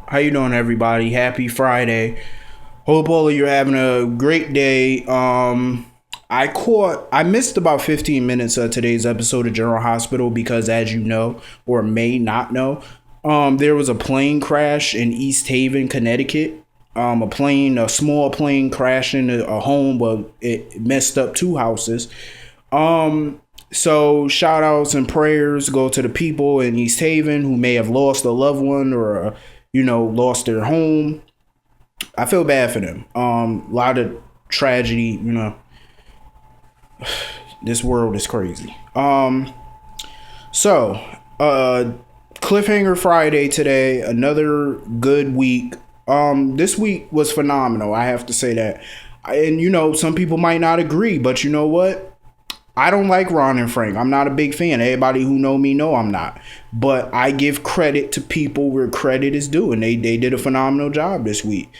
How you doing, everybody? Happy Friday. Hope all of you are having a great day. I missed about 15 minutes of today's episode of General Hospital because, as you know, or may not know, there was a plane crash in East Haven, Connecticut. A small plane crashed into a home, but it messed up two houses. So shout outs and prayers go to the people in East Haven who may have lost a loved one or, lost their home. I feel bad for them. A lot of tragedy, this world is crazy. So, Cliffhanger Friday today, another good week. This week was phenomenal. I have to say that. And, some people might not agree, but you know what? I don't like Ron and Frank. I'm not a big fan. Everybody who know me know I'm not. But I give credit to people where credit is due, and they did a phenomenal job this week.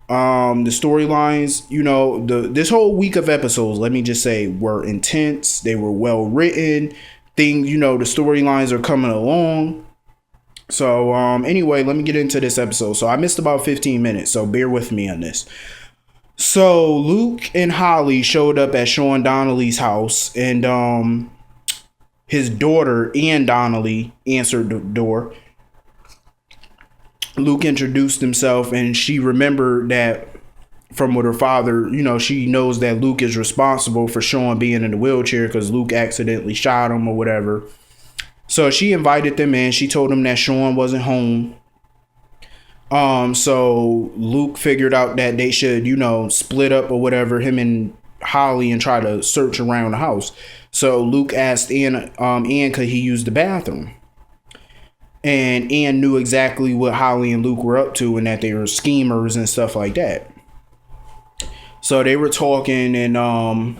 The storylines, this whole week of episodes, let me just say, were intense. They were well written. The storylines are coming along. So anyway, let me get into this episode. So I missed about 15 minutes, so bear with me on this. So Luke and Holly showed up at Sean Donnelly's house, and his daughter, Ann Donnelly, answered the door. Luke introduced himself, and she remembered that from what her father, she knows that Luke is responsible for Sean being in the wheelchair because Luke accidentally shot him or whatever. So she invited them in. She told them that Sean wasn't home. So Luke figured out that they should, split up or whatever, him and Holly, and try to search around the house. So Luke asked Ann could he use the bathroom? And Ann knew exactly what Holly and Luke were up to and that they were schemers and stuff like that. So they were talking, and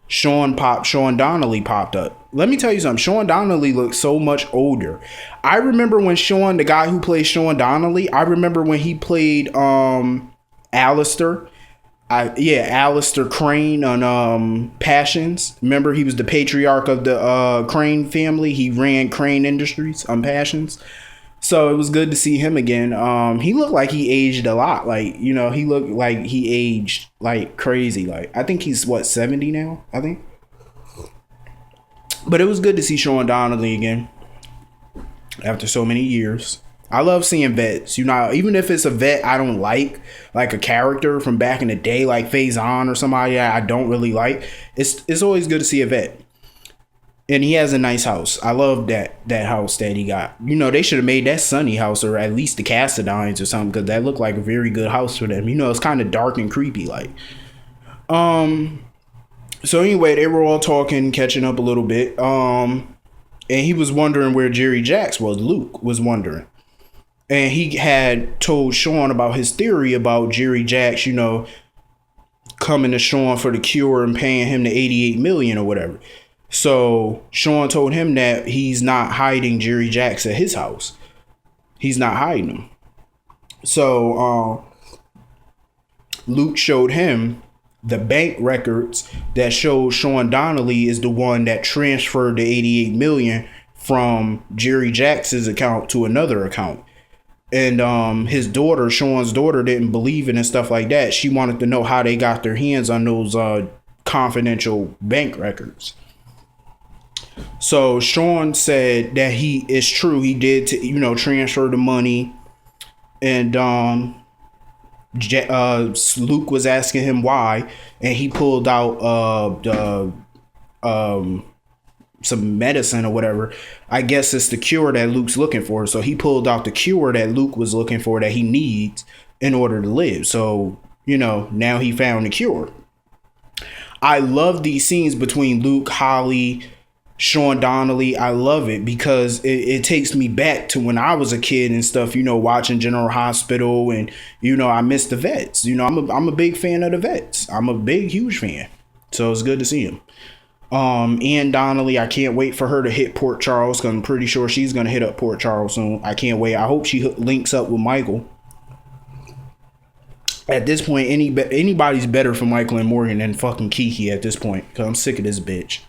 Sean Donnelly popped up. Let me tell you something. Sean Donnelly looks so much older. I remember when the guy who plays Sean Donnelly, I remember when he played Alistair. Alistair Crane on Passions. Remember, he was the patriarch of the Crane family. He ran Crane Industries on Passions. So it was good to see him again. He looked like he aged a lot. He looked like he aged like crazy. I think he's 70 now, I think. But it was good to see Sean Donnelly again after so many years. I love seeing vets, even if it's a vet I don't like a character from back in the day, like Faison or somebody I don't really like. It's always good to see a vet. And he has a nice house. I love that house that he got. They should have made that Sonny house, or at least the Cassadines or something, because that looked like a very good house for them. It's kind of dark and creepy So anyway, they were all talking, catching up a little bit. And he was wondering where Jerry Jacks was. Luke was wondering. And he had told Sean about his theory about Jerry Jacks, coming to Sean for the cure and paying him the $88 million or whatever. So Sean told him that he's not hiding Jerry Jacks at his house. He's not hiding him. So Luke showed him the bank records that showed Sean Donnelly is the one that transferred the $88 million from Jerry Jacks's account to another account. And his daughter, Sean's daughter, didn't believe it and stuff like that. She wanted to know how they got their hands on those confidential bank records. So Sean said that it's true. He did, transfer the money. And Luke was asking him why, and he pulled out some medicine or whatever. I guess it's the cure that Luke's looking for. So he pulled out the cure that Luke was looking for that he needs in order to live. So, now he found the cure. I love these scenes between Luke, Holly, Sean Donnelly. I love it because it takes me back to when I was a kid and stuff, watching General Hospital, and, I miss the vets. I'm a big fan of the vets. I'm a big, huge fan. So it's good to see him. Ann Donnelly, I can't wait for her to hit Port Charles, because I'm pretty sure she's going to hit up Port Charles soon. I can't wait. I hope she links up with Michael. At this point, anybody's better for Michael and Morgan than fucking Kiki at this point, because I'm sick of this bitch.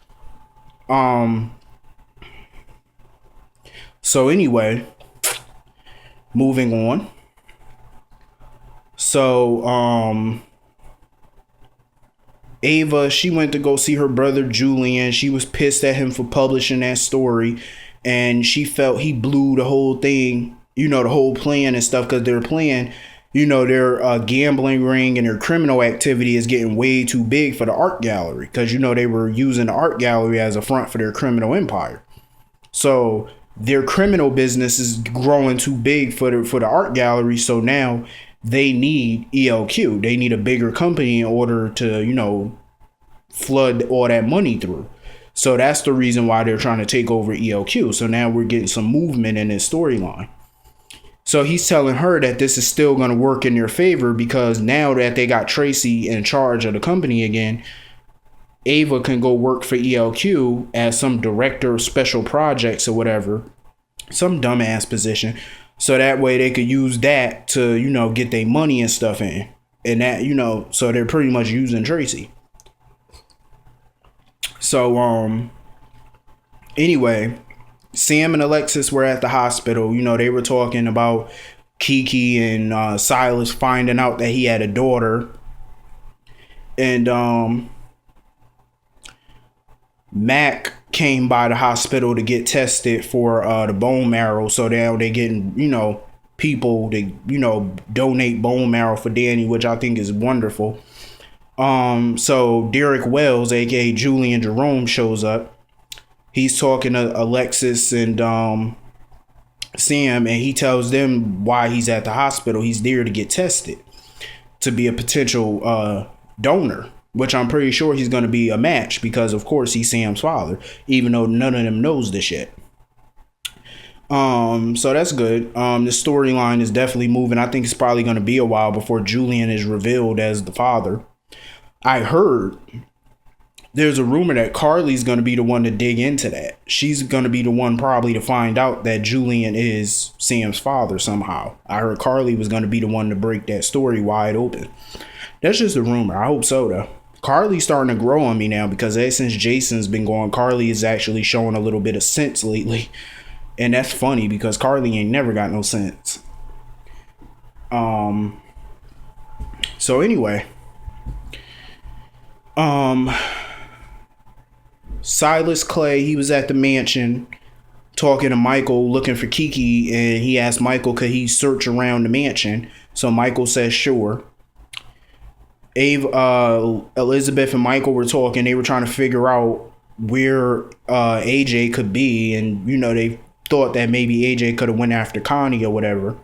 So anyway, moving on. So Ava, she went to go see her brother Julian. She was pissed at him for publishing that story, and she felt he blew the whole thing, the whole plan and stuff, because their plan, their gambling ring and their criminal activity is getting way too big for the art gallery, because they were using the art gallery as a front for their criminal empire. So their criminal business is growing too big for the art gallery. So now they need ELQ. They need a bigger company in order to, flood all that money through. So that's the reason why they're trying to take over ELQ. So now we're getting some movement in this storyline. So he's telling her that this is still going to work in their favor, because now that they got Tracy in charge of the company again, Ava can go work for ELQ as some director of special projects or whatever, some dumbass position. So that way they could use that to, get their money and stuff in. And that, so they're pretty much using Tracy. So, anyway, Sam and Alexis were at the hospital. They were talking about Kiki and Silas finding out that he had a daughter. And Mac came by the hospital to get tested for the bone marrow. So now they're getting, people to, donate bone marrow for Danny, which I think is wonderful. So Derek Wells, aka Julian Jerome, shows up. He's talking to Alexis and Sam, and he tells them why he's at the hospital. He's there to get tested to be a potential donor, which I'm pretty sure he's going to be a match, because of course he's Sam's father, even though none of them knows this shit. So that's good. The storyline is definitely moving. I think it's probably going to be a while before Julian is revealed as the father. I heard there's a rumor that Carly's going to be the one to dig into that. She's going to be the one probably to find out that Julian is Sam's father somehow. I heard Carly was going to be the one to break that story wide open. That's just a rumor. I hope so, though. Carly's starting to grow on me now, because ever since Jason's been gone, Carly is actually showing a little bit of sense lately. And that's funny, because Carly ain't never got no sense. So anyway. Silas Clay, he was at the mansion talking to Michael, looking for Kiki, and he asked Michael could he search around the mansion. So Michael says sure. Elizabeth and Michael were talking. They were trying to figure out where AJ could be, and they thought that maybe AJ could have went after Connie or whatever.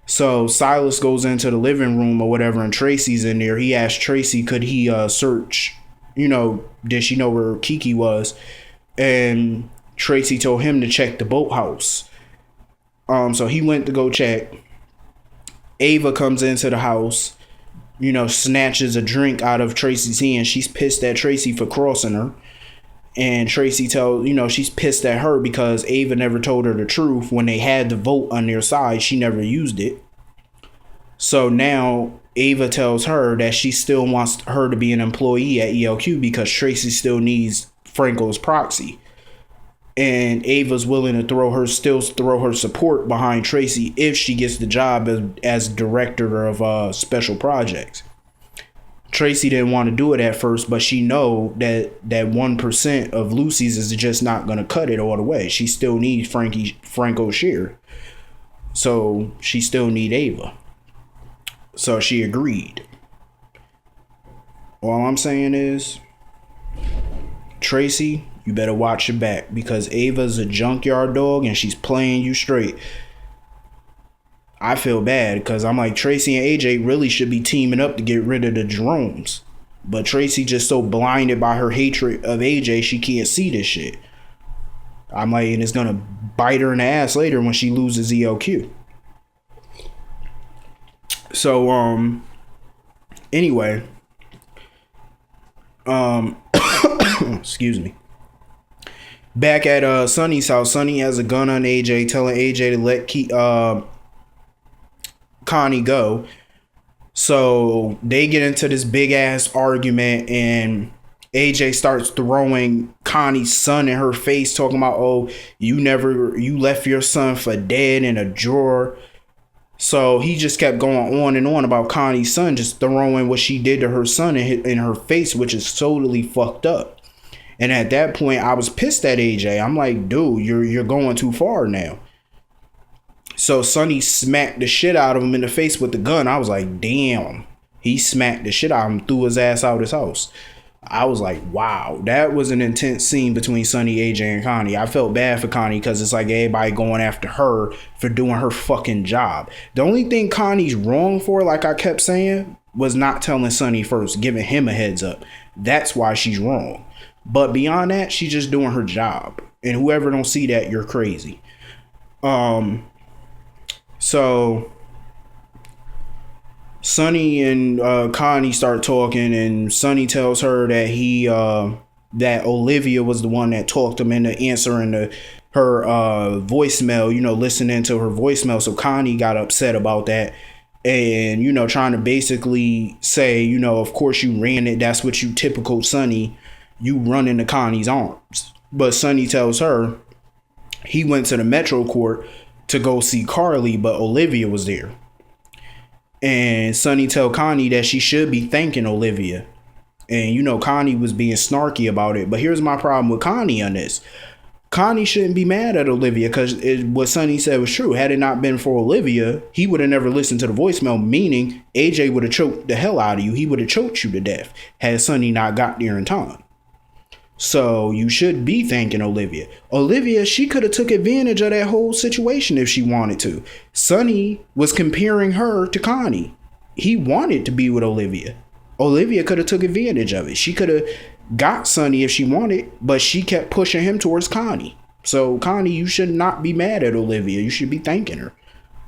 So Silas goes into the living room or whatever, and Tracy's in there. He asked Tracy could he search, did she know where Kiki was? And Tracy told him to check the boathouse. So he went to go check. Ava comes into the house, snatches a drink out of Tracy's hand. She's pissed at Tracy for crossing her. And Tracy tells, she's pissed at her because Ava never told her the truth. When they had the vote on their side, she never used it. So now Ava tells her that she still wants her to be an employee at ELQ because Tracy still needs Franco's proxy. And Ava's willing to throw her support behind Tracy if she gets the job as director of special projects. Tracy didn't want to do it at first, but she know that 1% of Lucy's is just not going to cut it all the way. She still needs Franco's share. So she still need Ava. So she agreed. All I'm saying is, Tracy, you better watch your back, because Ava's a junkyard dog and she's playing you straight. I feel bad because I'm like, Tracy and AJ really should be teaming up to get rid of the Jeromes. But Tracy just so blinded by her hatred of AJ, she can't see this shit. I'm like, and it's going to bite her in the ass later when she loses ELQ. So, anyway. Excuse me. Back at Sonny's house, Sonny has a gun on AJ, telling AJ to let Connie go. So they get into this big ass argument, and AJ starts throwing Connie's son in her face, talking about, oh, you left your son for dead in a drawer. So he just kept going on and on about Connie's son, just throwing what she did to her son in her face, which is totally fucked up. And at that point, I was pissed at AJ. I'm like, dude, you're going too far now. So Sonny smacked the shit out of him in the face with the gun. I was like, damn. He smacked the shit out of him, threw his ass out his house. I was like, wow, that was an intense scene between Sonny, AJ, and Connie. I felt bad for Connie because it's like everybody going after her for doing her fucking job. The only thing Connie's wrong for, like I kept saying, was not telling Sonny first, giving him a heads up. That's why she's wrong. But beyond that, she's just doing her job. And whoever don't see that, you're crazy. So Sonny and Connie start talking, and Sonny tells her that that Olivia was the one that talked him into answering her voicemail, listening to her voicemail. So Connie got upset about that and, trying to basically say, of course you ran it. That's what you typical Sonny, you run into Connie's arms. But Sonny tells her he went to the Metro Court to go see Carly, but Olivia was there. And Sonny tell Connie that she should be thanking Olivia. And, Connie was being snarky about it. But here's my problem with Connie on this. Connie shouldn't be mad at Olivia because what Sonny said was true. Had it not been for Olivia, he would have never listened to the voicemail, meaning AJ would have choked the hell out of you. He would have choked you to death had Sonny not got there in time. So you should be thanking Olivia. Olivia, she could have took advantage of that whole situation if she wanted to. Sonny was comparing her to Connie. He wanted to be with Olivia. Olivia could have took advantage of it. She could have got Sonny if she wanted, but she kept pushing him towards Connie. So Connie, you should not be mad at Olivia. You should be thanking her.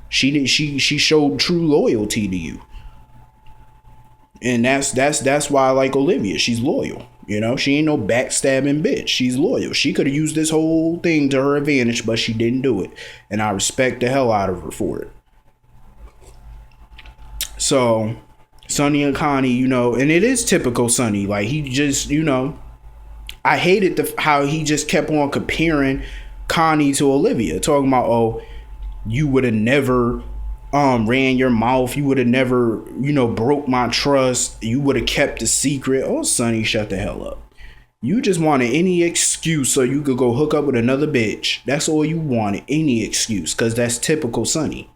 She showed true loyalty to you. And that's why I like Olivia. She's loyal. She ain't no backstabbing bitch. She's loyal. She could have used this whole thing to her advantage, but she didn't do it. And I respect the hell out of her for it. So, Sonny and Connie, and it is typical Sonny. Like, he just, I hated how he just kept on comparing Connie to Olivia. Talking about, oh, you would have never ran your mouth. You would have never, broke my trust. You would have kept the secret. Oh, Sonny, shut the hell up. You just wanted any excuse so you could go hook up with another bitch. That's all you wanted. Any excuse. Because that's typical Sonny.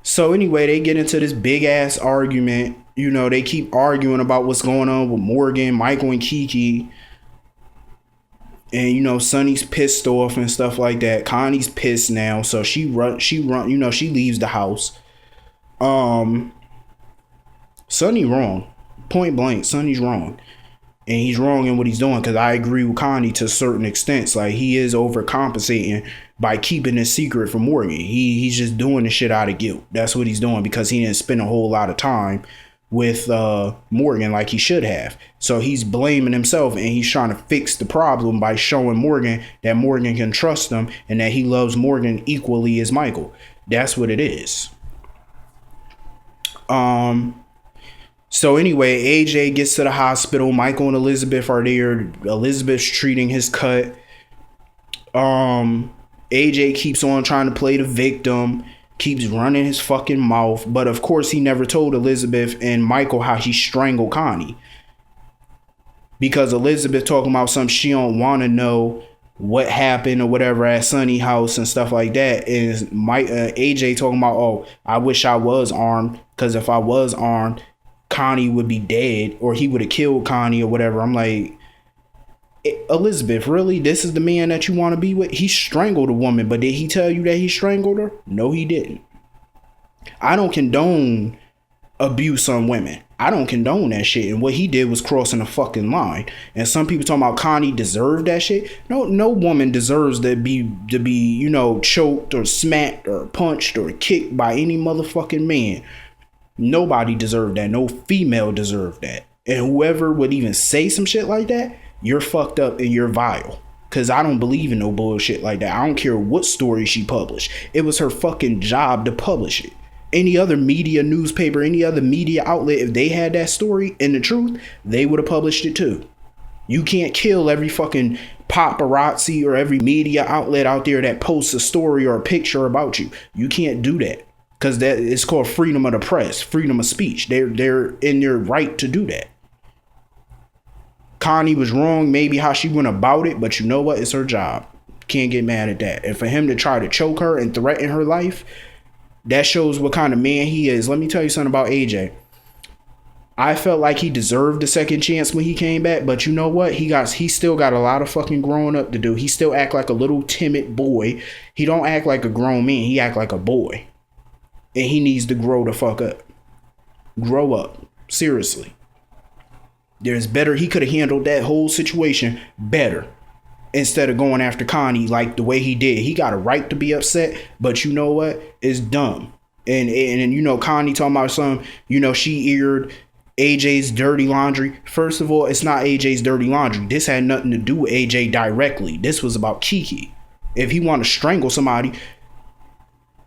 So anyway, they get into this big ass argument. They keep arguing about what's going on with Morgan, Michael, and Kiki. And, Sonny's pissed off and stuff like that. Connie's pissed now. So she leaves the house. Sonny wrong. Point blank, Sonny's wrong. And he's wrong in what he's doing, because I agree with Connie to a certain extent. Like, he is overcompensating by keeping his secret from Morgan. He's just doing the shit out of guilt. That's what he's doing, because he didn't spend a whole lot of time with Morgan like he should have. So he's blaming himself, and he's trying to fix the problem by showing Morgan that Morgan can trust him and that he loves Morgan equally as Michael. That's what it is. So anyway, AJ gets to the hospital. Michael and Elizabeth are there. Elizabeth's treating his cut. AJ keeps on trying to play the victim. Keeps running his fucking mouth. But of course, he never told Elizabeth and Michael how he strangled Connie. Because Elizabeth talking about something she don't want to know what happened or whatever at Sonny house and stuff like that. Is AJ talking about, oh, I wish I was armed. Because if I was armed, Connie would be dead, or he would have killed Connie or whatever. I'm like, Elizabeth, really? This is the man that you want to be with? He strangled a woman, but did he tell you that he strangled her? No, he didn't. I don't condone abuse on women. I don't condone that shit. And what he did was crossing a fucking line. And some people talking about Connie deserved that shit. No woman deserves to be choked or smacked or punched or kicked by any motherfucking man. Nobody deserved that. No female deserved that. And whoever would even say some shit like that, you're fucked up and you're vile. Because I don't believe in no bullshit like that. I don't care what story she published. It was her fucking job to publish it. Any other media, newspaper, any other media outlet, if they had that story and the truth, they would have published it too. You can't kill every fucking paparazzi or every media outlet out there that posts a story or a picture about you. You can't do that. because that it's called freedom of the press, freedom of speech. They're in their right to do that. Connie was wrong, maybe how she went about it, but you know what? It's her job. Can't get mad at that. And for him to try to choke her and threaten her life, that shows what kind of man he is. Let me tell you something about AJ. I felt like he deserved a second chance when he came back, but you know what? He still got a lot of fucking growing up to do. He still act like a little timid boy. He don't act like a grown man. He act like a boy. And he needs to grow the fuck up. Grow up. Seriously. There's better. He could have handled that whole situation better instead of going after Connie like the way he did. He got a right to be upset, but you know what? It's dumb. And you know, Connie talking about some, you know, she aired AJ's dirty laundry. First of all, it's not AJ's dirty laundry. This had nothing to do with AJ directly. This was about Kiki. If he want to strangle somebody,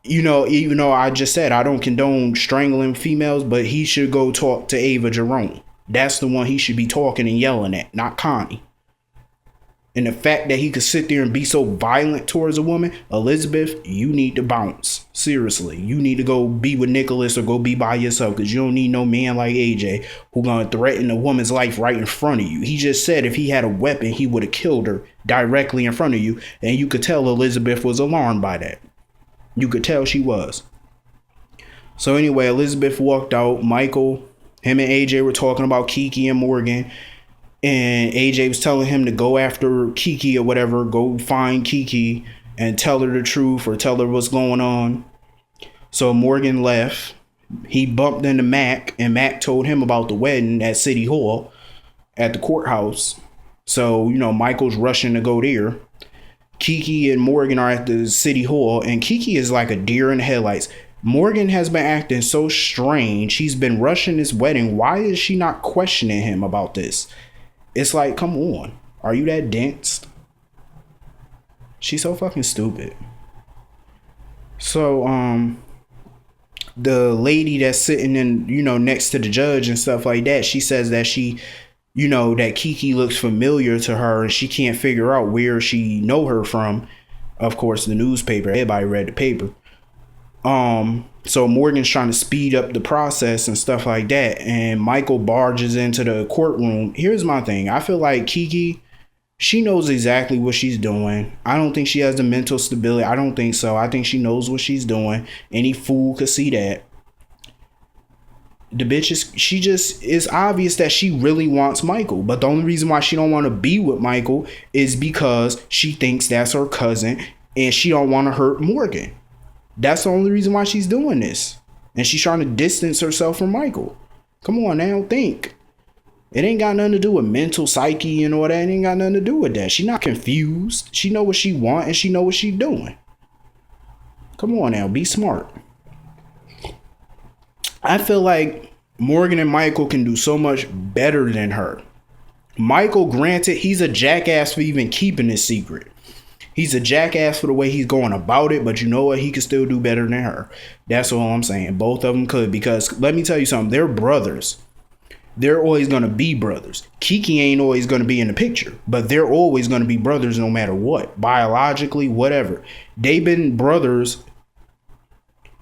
you know, even though I just said I don't condone strangling females, but he should go talk to Ava Jerome. That's the one he should be talking and yelling at, not Connie. And the fact that he could sit there and be so violent towards a woman, Elizabeth, you need to bounce. Seriously, you need to go be with Nicholas or go be by yourself, because you don't need no man like AJ who gonna threaten a woman's life right in front of you. He just said if he had a weapon, he would have killed her directly in front of you, and you could tell Elizabeth was alarmed by that. You could tell she was. So anyway, Elizabeth walked out. Michael, him and AJ were talking about Kiki and Morgan. And AJ was telling him to go after Kiki or whatever. Go find Kiki and tell her the truth or tell her what's going on. So Morgan left. He bumped into Mac. And Mac told him about the wedding at City Hall at the courthouse. So, you know, Michael's rushing to go there. Kiki and Morgan are at the City Hall, and Kiki is like a deer in the headlights. Morgan has been acting so strange. He's been rushing this wedding. Why is she not questioning him about this? It's like, come on. Are you that dense? She's so fucking stupid. So, the lady that's sitting in, you know, next to the judge and stuff like that, she says that she, you know, that Kiki looks familiar to her and she can't figure out where she know her from. Of course, the newspaper. Everybody read the paper. So Morgan's trying to speed up the process and stuff like that. And Michael barges into the courtroom. Here's my thing. I feel like Kiki, she knows exactly what she's doing. I don't think she has the mental stability. I don't think so. I think she knows what she's doing. Any fool could see that. The bitch it's obvious that she really wants Michael, but the only reason why she don't want to be with Michael is because she thinks that's her cousin and she don't want to hurt Morgan. That's the only reason why she's doing this. And she's trying to distance herself from Michael. Come on now, think. It ain't got nothing to do with mental psyche and all that. It ain't got nothing to do with that. She not confused. She know what she want and she know what she doing. Come on now, be smart. I feel like Morgan and Michael can do so much better than her. Michael, granted, he's a jackass for even keeping his secret. He's a jackass for the way he's going about it, but you know what? He could still do better than her. That's all I'm saying. Both of them could, because let me tell you something. They're brothers. They're always going to be brothers. Kiki ain't always going to be in the picture, but they're always going to be brothers no matter what. Biologically, whatever. They've been brothers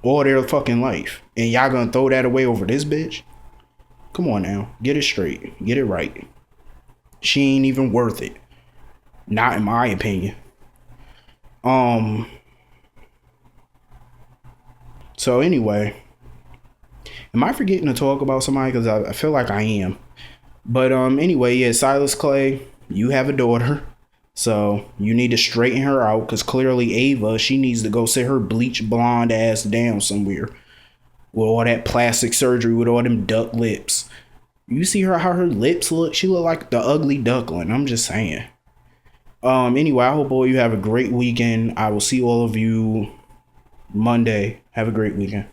all their fucking life. And y'all gonna throw that away over this bitch? Come on now. Get it straight. Get it right. She ain't even worth it. Not in my opinion. So anyway, am I forgetting to talk about somebody? Because I feel like I am. But anyway, yeah, Silas Clay, you have a daughter. So you need to straighten her out, because clearly Ava, she needs to go sit her bleach blonde ass down somewhere with all that plastic surgery, with all them duck lips. You see her, how her lips look? She look like the ugly duckling. I'm just saying. Anyway, I hope all you have a great weekend. I will see all of you Monday. Have a great weekend.